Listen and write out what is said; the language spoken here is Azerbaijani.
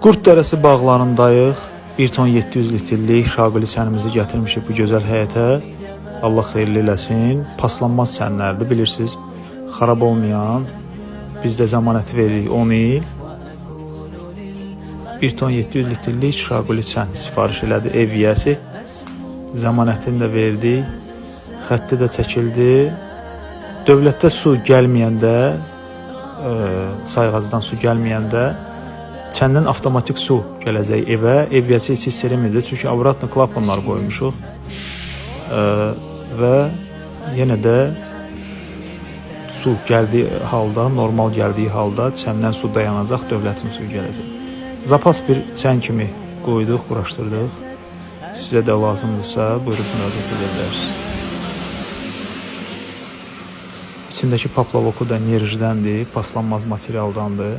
Qurd Dərəsi bağlarındayıq. 1 ton 700 litrlik şaquli çənimizi gətirmişik bu gözəl həyətə. Allah xeyirli eləsin. Paslanmaz çənlərdir, bilirsiniz. Xarab olmayan. Biz də zəmanəti veririk 10 il. 1 ton 700 litrlik şaquli çən sifariş elədi ev yiyəsi. Zəmanətini də verdik. Xətti də çəkildi. Dövlətdə su gəlməyəndə, sayğacdan su gəlməyəndə çəndən avtomatik su gələcək evə. Ev yiyəsi heç hiss eləməyəcək, çünki avratlı klapanlar qoymuşuq. Və yenə də su gəldiyi halda, normal gəldiyi halda çəndən su dayanacaq, dövlətin suyu gələcək. Zapas bir çən kimi qoyduq, quraşdırdıq. Sizə də lazımdırsa, buyurub müraciət edə bilərsiniz. İçindəki paplavoku da enerjidəndir, paslanmaz materialdandır.